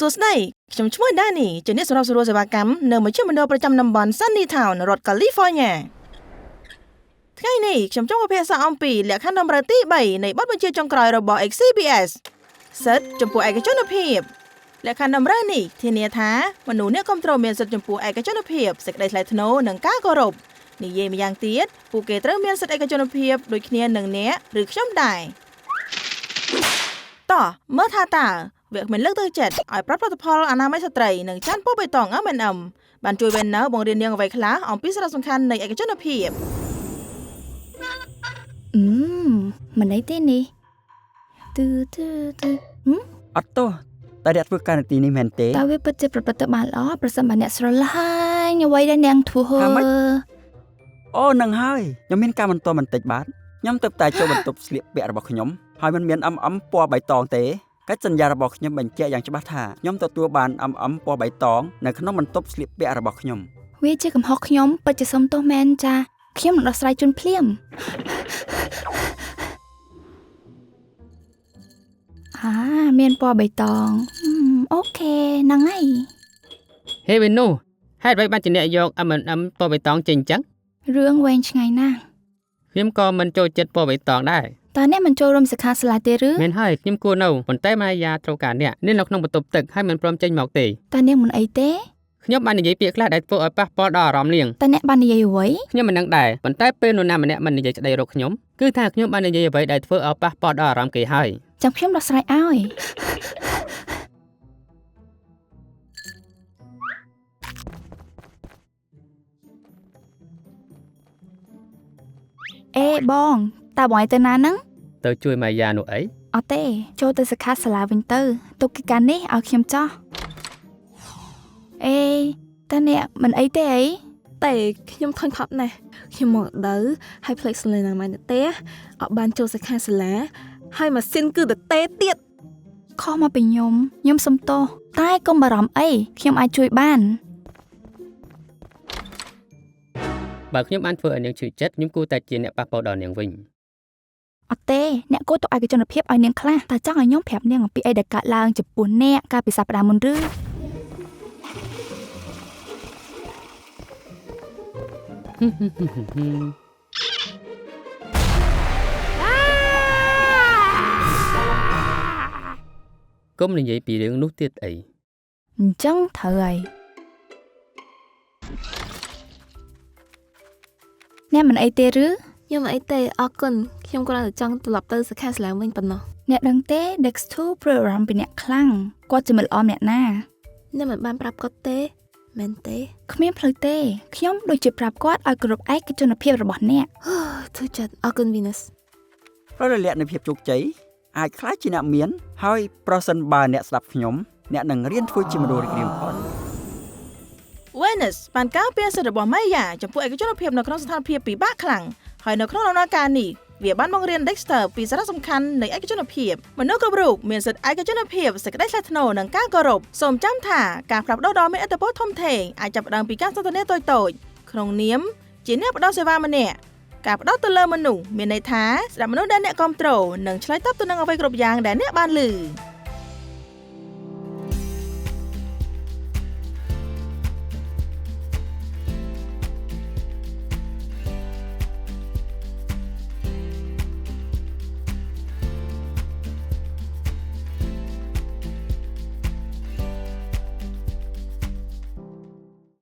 សួស្តីខ្ញុំឈ្មោះ Danny ជាអ្នកសម្របសម្រួលសេវាកម្មនៅមជ្ឈមណ្ឌលប្រចាំតំបន់ Sunny Town រដ្ឋ California ថ្ងៃនេះខ្ញុំចង់ពិភាក្សាអំពីលក្ខខណ្ឌតម្រូវទី3នៃបទបញ្ជាចុងក្រោយរបស់ XCBS សិទ្ធិចំពោះឯកជនភាពលក្ខខណ្ឌតម្រូវនេះធានាថាមនុស្សអ្នកគ្រប់គ្រងមានសិទ្ធិចំពោះឯកជនភាពសេចក្តីថ្លៃថ្នូរនិងការគោរពនិយាយម្យ៉ាងទៀតពួកគេត្រូវមានសិទ្ធិឯកជនភាពដូចគ្នានឹងអ្នកឬខ្ញុំដែរតោះមើលថាតើវាគ្មានលើកទៅចិត្តឲ្យប្រាប់ផលិតផលអនាម័យស្ត្រីនិងចានពណ៌បៃតង M&M បានជួយវេននៅបង្រៀននាងអ្វីខ្លះអំពីសារៈសំខាន់នៃឯកជនភាពមិនអីទេនេះអត់ទោះតែអ្នកធ្វើការនីតិនេះមែនទេតើវាពិតជាប្រព្រឹត្តទៅបានល្អប្រសិនបើអ្នកស្រឡាញ់អ្វីដែលនាងធ្វើអូនឹងហើយខ្ញុំមានការបន្តបន្តិចបាទខ្ញុំទៅតែចូលបន្ទប់ស្លៀកពាក់របស់ខ្ញុំហើយមិនមាន M&M ពណ៌បៃតងទេកិច្ចសន្យារបស់ខ្ញុំបញ្ជាក់យ៉ាងច្បាស់ថាខ្ញុំទទួលបាន M&M ពណ៌បៃតងនៅក្នុងបន្ទប់ស្លៀកពាក់របស់ខ្ញុំវាជាកំហុសខ្ញុំពិតជាសុំទោសមែនចាខ្ញុំនឹងដោះស្រាយជូនភ្លាមមានពណ៌បៃតងអូខេហ្នឹងហើយហេវិនូហេតុអ្វីបានជាអ្នកយក M&M ពណ៌បៃតងចេញចឹងរឿងវែងឆ្ងាយណាស់ខ្ញុំក៏មិនចូលចិត្តពណ៌បៃតងដែរតើអ្នកមិនចូលរួមសិក្ខាសាលាទេឬមែនហើយខ្ញុំគួរនៅប៉ុន្តែម៉ាយាត្រូវការអ្នកនៅក្នុងបន្ទប់ទឹកហើយមិនព្រមចេញមកទេតើនាងមិនអីទេខ្ញុំបាននិយាយពាក្យខ្លះដែលធ្វើឲ្យប៉ះពាល់ដល់អារម្មណ៍នាងតើអ្នកបាននិយាយអ្វីខ្ញុំមិនដឹងដែរប៉ុន្តែពេលនរណាម្នាក់មិននិយាយស្ដីរកខ្ញុំគឺថាខ្ញុំបាននិយាយអ្វីដែលធ្វើឲ្យប៉ះពាល់ដល់អារម្មណ៍គេហើយចាំខ្ញុំដោះស្រាយឲ្យអេបងតើបងឯទៅណាហ្នឹងទៅជួយម៉ាយានោះអីអត់ទេចូលទៅសិក្ខាសាលាវិញទៅទុកកិច្ចការនេះឲ្យខ្ញុំចោះអេតើអ្នកមិនអីទេអីតែខ្ញុំធុញថប់ណាស់ខ្ញុំមកដល់ហើយផ្លេចស្លេណាមកនៅផ្ទះអត់បានចូលសិក្ខាសាលាហើយម៉ាស៊ីនគឺទៅទេទៀតខុសមកពីខ្ញុំសុំទោសតែកុំបារម្ភអីខ្ញុំអាចជួយបានបើខ្ញុំបានធ្វើឲ្យនាងឈឺចិត្តខ្ញុំគួរតែជាអ្នកប៉ះពាល់ដល់នាងវិញអត់ទេអ្នកគួរទុកឯកជនភាពឲ្យនាងខ្លះតែចង់ឲ្យខ្ញុំប្រាប់នាងអំពីអីដែលកើតឡើងចំពោះអ្នកកាលពីសប្តាហ៍មុនឬកុំនិយាយពីរឿងនោះទៀតអីអញ្ចឹងត្រូវហើយអ្នកមិនអីទេឬខ្ញុំមិនអីទេអរគុណខ្ញុំគ្រាន់តែចង់ត្រឡប់ទៅសិក្ខាសាលាវិញប៉ុណ្ណោះអ្នកដឹងទេ Dex2 ព្រួយបារម្ភពីអ្នកខ្លាំងគាត់ជាមិត្តល្អម្នាក់ណាអ្នកមិនបានប្រាប់គាត់ទេមែនទេគ្មានផ្លូវទេខ្ញុំដូចជាប្រាប់គាត់ឲ្យគោរពឯកជនភាពរបស់អ្នកធូរចិត្តអរគុណ Venus ព្រោះលក្ខណៈនៃភាពជោគជ័យអាចខ្លាចជាអ្នកមានហើយប្រសិនបើអ្នកស្ដាប់ខ្ញុំអ្នកនឹងរៀនធ្វើជាមនុស្សរីករាយបំផុត Venus បានការពារសិទ្ធិរបស់ម៉ាយាចំពោះឯកជនភាពនៅក្នុងស្ថានភាពពិបាកខ្លាំងហើយនៅក្នុងដំណើរការនេះវាបានបង្រៀន Dexter ពីសារៈសំខាន់នៃឯកជនភាពមនុស្សគ្រប់រូបមានសិទ្ធិឯកជនភាពសេចក្តីថ្លៃថ្នូរនិងការគោរពសូមចាំថាការផ្លាស់ប្ដូរដ៏មានឥទ្ធិពលធំធេងអាចចាប់ផ្ដើមពីការសន្ទនាតូចៗក្នុងនាមជាអ្នកផ្ដល់សេវាម្នាក់ការផ្ដោតទៅលើមនុស្សមានន័យថាស្ដាប់មនុស្សដែលអ្នកគាំទ្រនិងឆ្លើយតបទៅនឹងអ្វីគ្រប់យ៉ាងដែលអ្នកបានឮ